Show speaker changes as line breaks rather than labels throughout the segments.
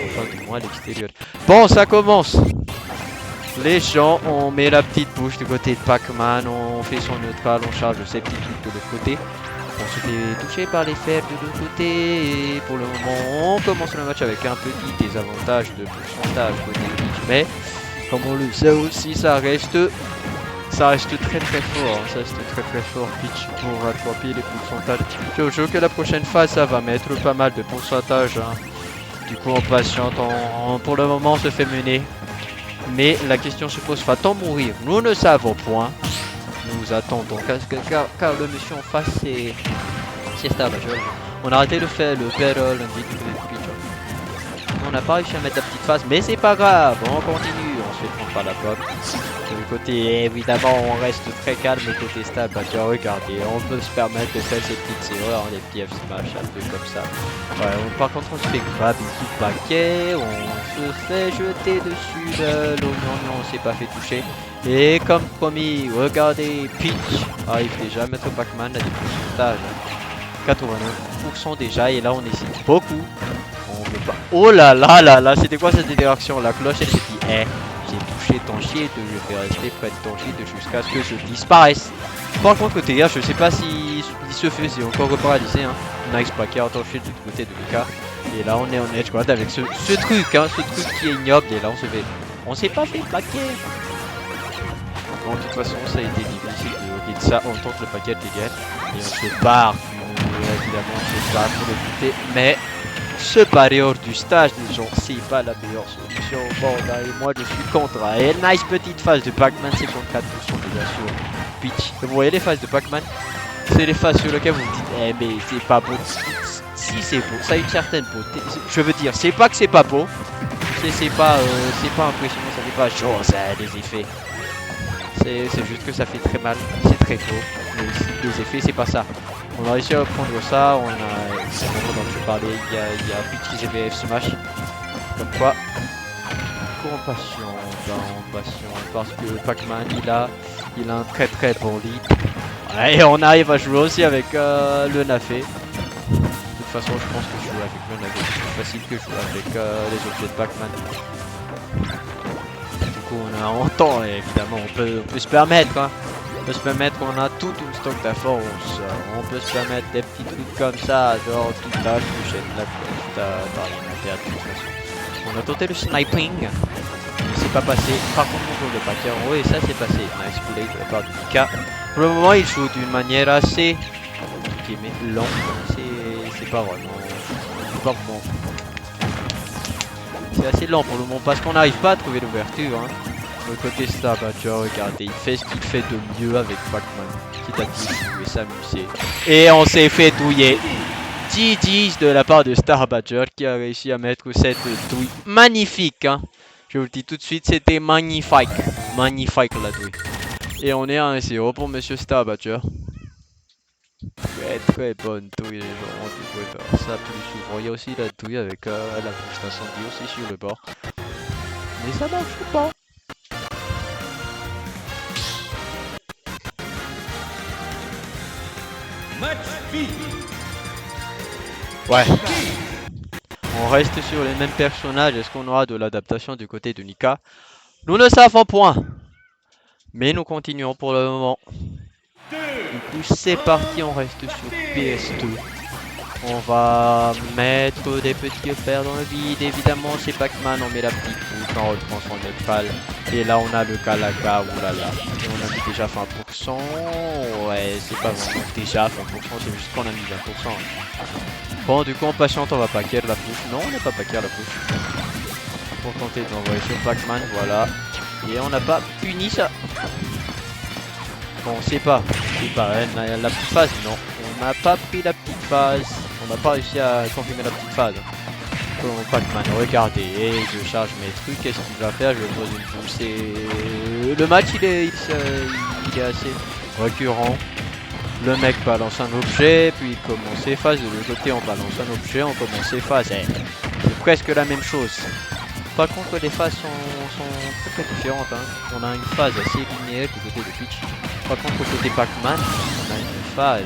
Enfin, du moins à l'extérieur. Bon, ça commence. Les gens, on met la petite bouche du côté de Pac-Man, on fait son neutral, on charge ses petits trucs de l'autre côté. On se fait toucher par les faibles de l'autre côté. Et pour le moment, on commence le match avec un petit désavantage de pourcentage côté Peach. Mais, comme on le sait aussi, ça reste très très fort. Ça reste très très fort Peach pour rattraper les pourcentages. Je joue que la prochaine phase, ça va mettre pas mal de pourcentage. Hein. Du coup, on patiente, pour le moment, on se fait mener. Mais la question se pose, va-t-on mourir? Nous ne savons point. Nous attendons, car le monsieur en face, c'est Star Major. On a arrêté de faire le battle, on n'a pas réussi à mettre la petite phase, mais c'est pas grave, on continue, on se fait prendre par la pomme. De l'autre côté, évidemment, on reste très calme, côté Star Major, regardez, on peut se permettre de faire ces petites erreurs, les petits F-smash, un peu comme ça. Ouais, par contre, on se fait grab une petite paquet, on se fait jeter dessus l'oignon, on s'est pas fait toucher. Et comme promis, regardez, Peach arrive déjà à mettre Pac-Man à des pourcentages. 89% déjà, et là on hésite beaucoup. On veut pas. Oh là là là là, c'était quoi cette interaction? La cloche elle s'est dit, j'ai touché ton shit, je vais rester près de ton shit jusqu'à ce que je disparaisse. Par contre, côté gars, je sais pas si ce fait c'est encore reparalysé. Hein. Nice paquet en shit du côté de Lucas. Et là on est en edge squad avec ce truc, hein, ce truc qui est ignoble. Et là on s'est pas fait paquet. Bon, de toute façon, ça a été difficile de hockey de ça. On tente le paquet de dégâts et on se barre. Évidemment, on se barre pour le buter. Mais se barrer hors du stage des gens, c'est pas la meilleure solution. Bon, là, et moi je suis contre. Et nice petite phase de Pac-Man, 54% déjà sur Peach. Vous voyez les phases de Pac-Man? C'est les phases sur lesquelles vous vous dites, mais c'est pas beau. Si c'est beau, ça a une certaine beauté. Je veux dire, c'est pas que c'est pas beau. C'est pas impressionnant, ça fait pas chaud, ça a des effets. C'est juste que ça fait très mal, c'est très tôt. Mais les effets, c'est pas ça. On a réussi à prendre ça, on a. C'est le moment dont je parlais, il y a Peach qui GBF Smash. Comme quoi. Compassion, parce que Pac-Man il a un très très bon lead. Ouais, et on arrive à jouer aussi avec le Nafé. De toute façon, je pense que jouer avec le Nafé c'est plus facile que jouer avec les objets de Pac-Man. On a en temps et évidemment on peut se permettre hein. On peut se permettre, on a toute une stock d'afforce, on peut se permettre des petits trucs comme ça, genre toute la couchette, la couche, t'as rien à perdre de toute façon. On a tenté le sniping, mais c'est pas passé. Par contre on joue le paquet en haut et ça c'est passé. Nice play de la part de Mika. Pour le moment il joue d'une manière assez lente, c'est pas vraiment. C'est assez lent pour le moment parce qu'on n'arrive pas à trouver l'ouverture. Hein. Le côté Star Badger, regardez, il fait ce qu'il fait de mieux avec Pac-Man. Petit à petit, il pouvait s'amuser. Et on s'est fait douiller. GG's de la part de Star Badger qui a réussi à mettre cette douille magnifique. Hein. Je vous le dis tout de suite, c'était magnifique. Magnifique la douille. Et on est à 1-0 pour Monsieur Star Badger. Très bonne douille, les gens, on devrait faire ça plus souvent. Il y a aussi la douille avec la bouche d'incendie aussi sur le bord. Mais ça marche pas. Ouais. On reste sur les mêmes personnages. Est-ce qu'on aura de l'adaptation du côté de Nika? Nous ne savons point. Mais nous continuons pour le moment. Du coup c'est parti, on reste sur PS2. On va mettre des petits repères dans le vide. Évidemment c'est Pac-Man, on met la petite bouche, on reprend son neutral. Et là on a le Galaga, oulala. Et on a mis déjà 20%. Ouais, c'est pas vraiment déjà 20%, c'est juste qu'on a mis 20%. Bon, du coup on patiente, on va paquer la push. Non, on n'a pas paquer la push. Pour tenter d'envoyer sur Pac-Man, voilà. Et on n'a pas puni ça. Bon, on sait pas, la petite phase, non, on n'a pas pris la petite phase, on n'a pas réussi à confirmer la petite phase. Bon, Pac-Man, regardez, et je charge mes trucs, qu'est-ce qu'il va faire? Je vais poser une pousse. Le match il est assez récurrent. Le mec balance un objet, puis il commence ses phases, de l'autre côté on balance un objet, on commence ses phases. C'est presque la même chose. Par contre les phases sont très différentes. Hein. On a une phase assez linéaire du côté de Peach. Par contre au côté Pac-Man, on a une phase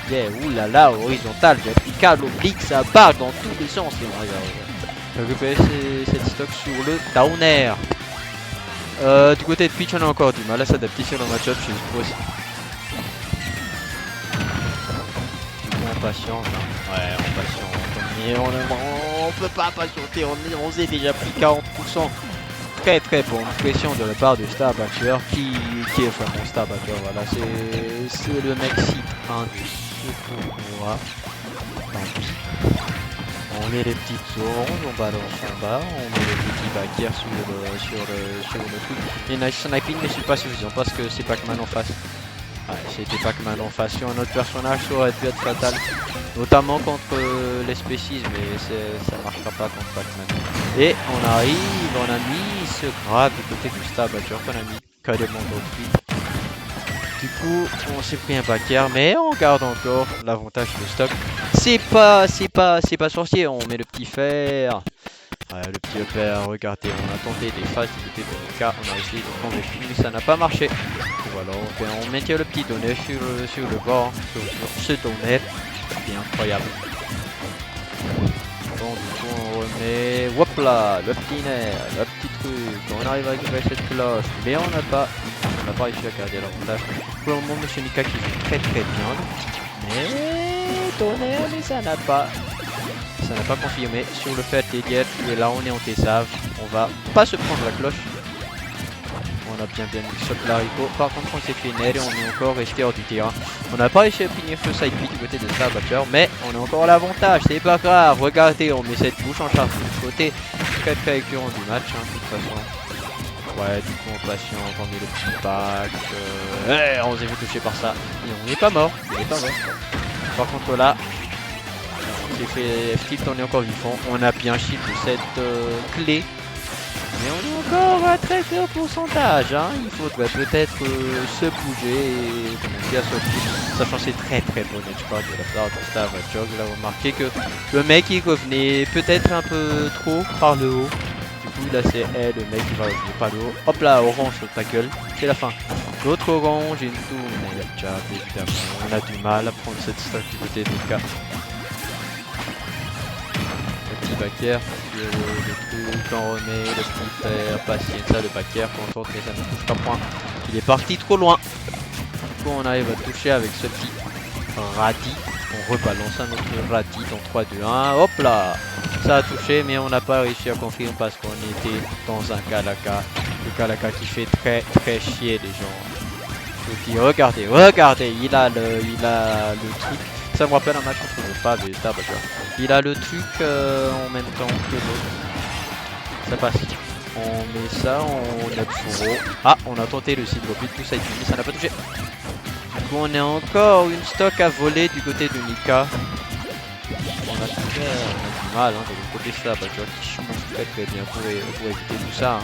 qui est oulala horizontale, verticale, oblique, ça part dans tous les sens. Récupérer cette stock sur le downer. Du côté de Peach, on a encore du mal à s'adapter sur le match-up, je suppose. Du coup, on patiente. Hein. Ouais, on patiente. Mais on peut pas patienter, on s'est déjà pris 40%. Très bonne pression de la part de Starbatcher qui est vraiment Starbatcher. Voilà, c'est le mec si train de secours. On met les petites oranges, on balance en bas, on met les petits backers sur le truc. Et nice sniping ne c'est pas suffisant parce que c'est Pac-Man en face. Ouais, c'était Pac-Man en face. Sur un autre personnage, ça aurait pu être fatal. Notamment contre les spécies, mais ça marchera pas contre Pac-Man. Et on arrive, on a mis ce grab du côté du Starbatcher qu'on a mis carrément dans le tweet. Du coup, on s'est pris un backer, mais on garde encore l'avantage de stock. C'est pas sorcier, on met le petit fer. Ouais, le petit upper, regardez, on a tenté des phases du côté de Nika, on a essayé de prendre le film, mais ça n'a pas marché. Voilà, on maintient le petit donnet sur le bord, sur ce donnet. C'est incroyable. Bon, du coup, on remet, hop là, le petit nerf, le petit truc, on arrive à récupérer cette cloche, mais on n'a pas réussi à garder l'avantage. Pour le moment, Monsieur Nika qui joue très bien, mais tonnerre, mais ça n'a pas confirmé sur le fait d'Eliette, et là on est en Tessave, on va pas se prendre la cloche. On a bien mis sur l'haricot. Par contre, on s'est fait nail et on est encore resté hors du terrain. On n'a pas réussi à finir ce side pick du côté de Starbatcher, mais on a encore l'avantage. C'est pas grave. Regardez, on met cette bouche en charge de l'autre côté. Très récurrent du match, hein, de toute façon. Ouais, du coup, on patiente, on met le petit pack. On s'est fait toucher par ça. Et on n'est pas mort. Par contre, là, on s'est fait F-tilt, on est encore vivant. On a bien shield de cette clé. Mais on est encore à très faible pourcentage, hein. Il faudrait peut-être se bouger et commencer à sortir. Sachant c'est très bon edgeguard de la part de Starbatcher. Vous l'avez remarqué que le mec il revenait peut-être un peu trop par le haut. Du coup là c'est le mec qui va revenir par le haut. Hop là, orange sur ta gueule, c'est la fin. L'autre orange et une tour, mais la jab évidemment. On a du mal à prendre cette stock du côté de Nika. Backer, le truc, on remet le petit fer, patience, le backer, qu'on tente mais ça ne touche pas point. Il est parti trop loin. Du coup on arrive à toucher avec ce petit radis. On rebalance un autre radis dans 3, 2, 1. Hop là. Ça a touché mais on n'a pas réussi à confirmer parce qu'on était dans un Kalaka. Le Kalaka qui fait très chier les gens. Regardez, il a le truc. Ça me rappelle un match entre le Fab et Starbatcher. Il a le truc en même temps que l'autre. Ça passe. On met ça, on a le fourreau. Ah, on a tenté le cible but, tout ça est fini, ça n'a pas touché. Du coup, on a encore une stock à voler du côté de Nika. On a du mal hein, de l'autre côté Starbatcher qui change très bien pour éviter tout ça. Hein.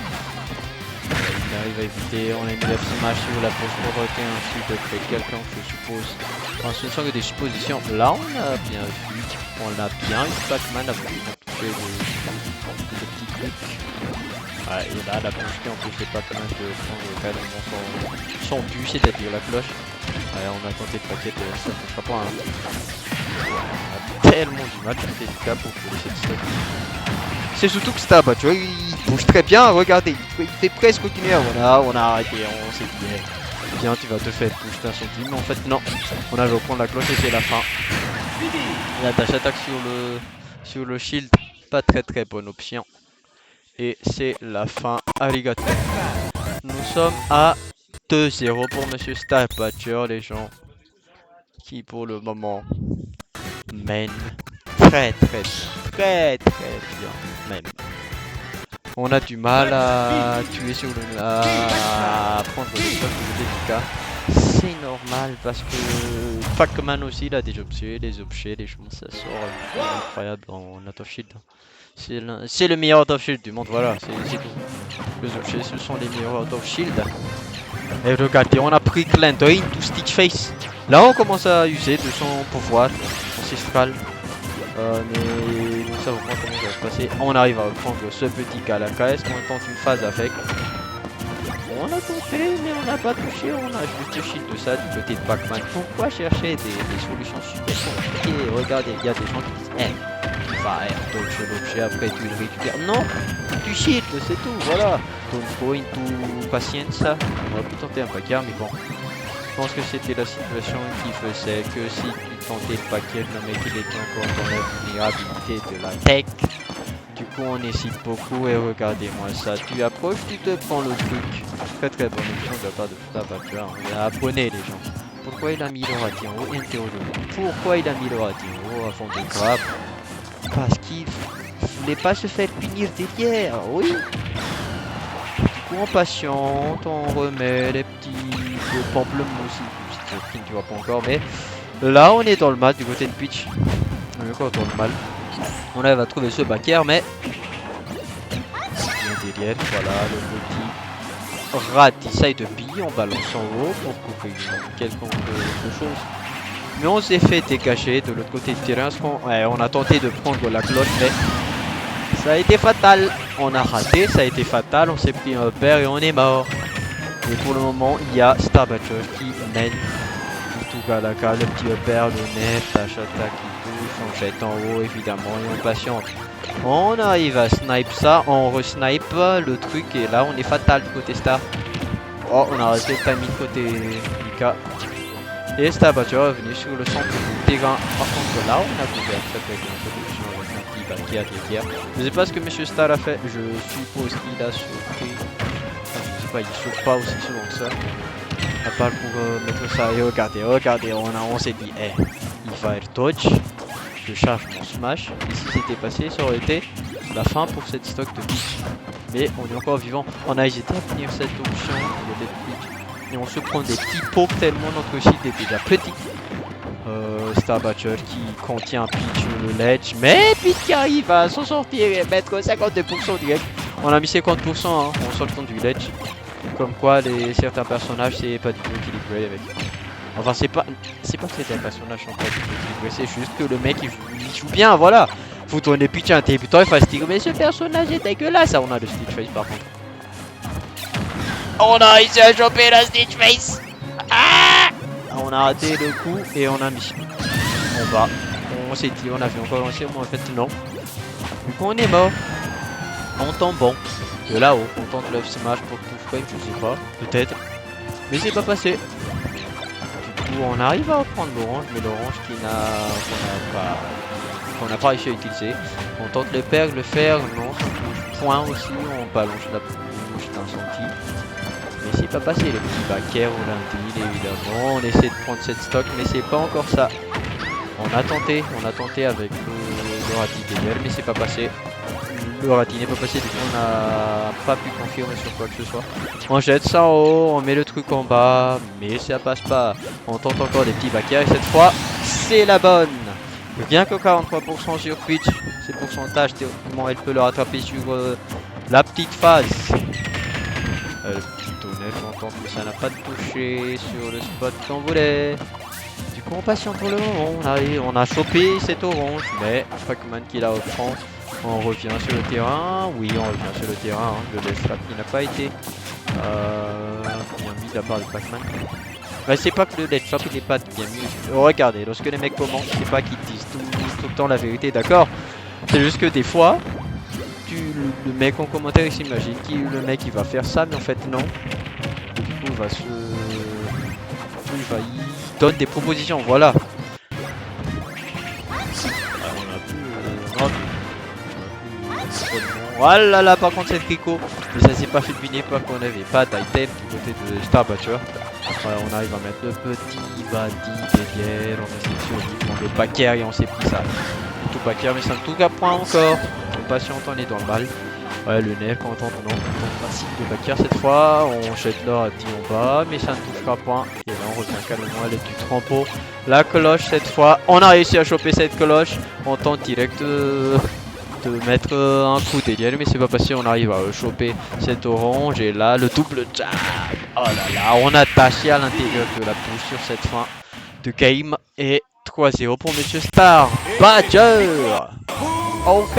Il arrive à éviter, on a une left smash sur la poche pour retenir un shield de quelqu'un je suppose. Enfin, ce ne sont que des suppositions. Là on a bien vu, on a bien eu Pac-Man avant de toucher le petit truc. Ouais, et là la bouche qui empêche Pac-Man de prendre carrément son but, c'est-à-dire la cloche. Ouais, on a tenté de paquet, ça ne touchera pas. Hein. On a tellement du mal, c'était le cas pour trouver cette stock. C'est surtout que Starbatcher, il bouge très bien, regardez, il fait presque aucune erreur. Voilà, on a arrêté, on s'est dit, bien tu vas te faire push d'un centime, mais en fait non, on avait reprendre la cloche et c'est la fin. La dash attaque sur le shield, pas très bonne option. Et c'est la fin, arigato. Nous sommes à 2-0 pour Monsieur Starbatcher, les gens, qui pour le moment mène très bien même. On a du mal à tuer sur le à prendre le stock de Nika. C'est normal parce que Pac-Man aussi il a des objets, les choses ça sort incroyable en out of shield. C'est le meilleur out of shield du monde, voilà, c'est tout. Les objets ce sont les meilleurs out of shield. Et regardez, on a pris Clantoy to stick face. Là on commence à user de son pouvoir ancestral. Mais nous savons pas comment ça va se passer. On arrive à prendre ce petit Kalaka. Est-ce qu'on tente une phase avec? On a tenté mais on n'a pas touché. On a juste le shield de ça du côté de Pac-Man. Pourquoi chercher des solutions super compliquées? Regardez, il y a des gens qui disent faire toucher l'objet, après tu le récupères. Non, tu cheats, c'est tout, voilà. Don't go into patience. On va plus tenter un bagarre, mais bon. Je pense que c'était la situation qui faisait que si tu tentais le paquet, le mec il était encore dans la vulnérabilité de la tech. Du coup on hésite beaucoup et regardez-moi ça. Tu approches, tu te prends le truc. Très très bonne option de la part de Starbatcher. On est abonné les gens. Pourquoi il a mis le radis en haut? Interrogez-moi. Pourquoi il a mis le radis en haut avant de grab? Parce qu'il voulait pas se faire punir derrière, oui. Du coup on patiente, on remet les petits pamplemousses. Tu vois pas encore, mais là on est dans le mal du côté de Peach. On est encore dans le mal. On arrive à trouver ce backer, mais bien derrière, voilà le petit rat essaye de piller, on balance en haut pour couper quelconque chose. Mais on s'est fait dégager de l'autre côté du terrain. On a tenté de prendre la cloche, mais ça a été fatal. On a raté, ça a été fatal. On s'est pris un père et on est mort. Et pour le moment, il y a Starbatcher qui mène tout Galaka, le petit père, le net, Tachata qui touche, on jette en haut évidemment et on patiente. On arrive à snipe ça, on resnipe le truc et là on est fatal du côté Star. Oh, on a resté le timing côté Mika. Et Starbatcher est venu sur le centre du terrain. Par contre là on a couvert très très bien cette option avec un petit backer derrière. Je sais pas ce que Monsieur Star a fait, je suppose qu'il a sauté. Enfin, je sais pas, il saute pas aussi souvent que ça. À part pour mettre ça et regardez, on s'est dit, il va être dodge. Je charge mon smash. Et si c'était passé, ça aurait été la fin pour cette stock de Peach. Mais on est encore vivant. On a hésité à finir cette option de Peach. Et on se prend des petits pots tellement notre shield est déjà petit. Starbatcher qui contient Peach sur le ledge. Mais Peach qui arrive à s'en sortir et mettre 52% direct. On a mis 50%, hein, on sort le compte du ledge. Comme quoi certains personnages c'est pas du tout équilibré avec. Enfin c'est pas que certains personnages sont pas du tout équilibrés, c'est juste que le mec il joue bien, voilà. Vous tournez Peach un débutant, il faut se dire mais ce personnage est dégueulasse. Ça on a le Stitch Face par contre. On a réussi à choper la Stitch Face. On a raté le coup et on a mis. On s'est dit on a fait encore lancer, mais en fait non. Du coup on est mort. On tombe bon. De là-haut, on tente le smash pour tout frame, je sais pas, peut-être. Mais c'est pas passé. Du coup, on arrive à prendre l'orange, mais l'orange qu'on n'a pas réussi à utiliser. On tente le fer, non, ça touche point aussi, on balance la bouche d'un centime. Mais c'est pas passé, le petit backer ou l'indile, évidemment. On essaie de prendre cette stock, mais c'est pas encore ça. On a tenté avec le Ratidéel, mais c'est pas passé. Le raté n'est pas passé, du coup on n'a pas pu confirmer sur quoi que ce soit. On jette ça en haut, on met le truc en bas, mais ça passe pas. On tente encore des petits backers et cette fois, c'est la bonne. Bien que 43% sur Twitch, ces pourcentages, théoriquement elle peut le rattraper sur la petite phase. Le petit tonnet, on tente, mais ça n'a pas touché sur le spot qu'on voulait. Du coup on patiente pour le moment, on a chopé cette orange, mais Pac-Man qui la reprend. On revient sur le terrain, oui on revient sur le terrain, hein. Le death trap qui n'a pas été bien mis de la part de Pac-Man. Mais c'est pas que le death trap il n'est pas bien mis, regardez, lorsque les mecs commencent, c'est pas qu'ils disent tout le temps la vérité, d'accord. C'est juste que des fois, le mec en commentaire il s'imagine que le mec il va faire ça, mais en fait non. Du coup il donne des propositions, voilà. Voilà là par contre cette Rico, mais ça s'est pas fait deviner pas qu'on avait pas d'item du côté de Starbatcher. Voilà, on arrive à mettre le petit badi derrière, on essaie de survivre, le backer et on s'est pris ça. Tout backer mais ça ne touche à point encore. On patiente, on est dans le mal. Ouais le nerf quand on tente, non, on tente pas signe de backer cette fois, on jette l'or à 10 en bas mais ça ne touchera point. Et là on revient calmement à l'aide du trempeau. La cloche cette fois, on a réussi à choper cette cloche, on tente direct de mettre un coup derrière mais c'est pas passé, on arrive à choper cette orange et là le double jab. Oh là là, on a taché à l'intérieur de la bouche sur cette fin de game et 3-0 pour Monsieur Starbatcher. Ok.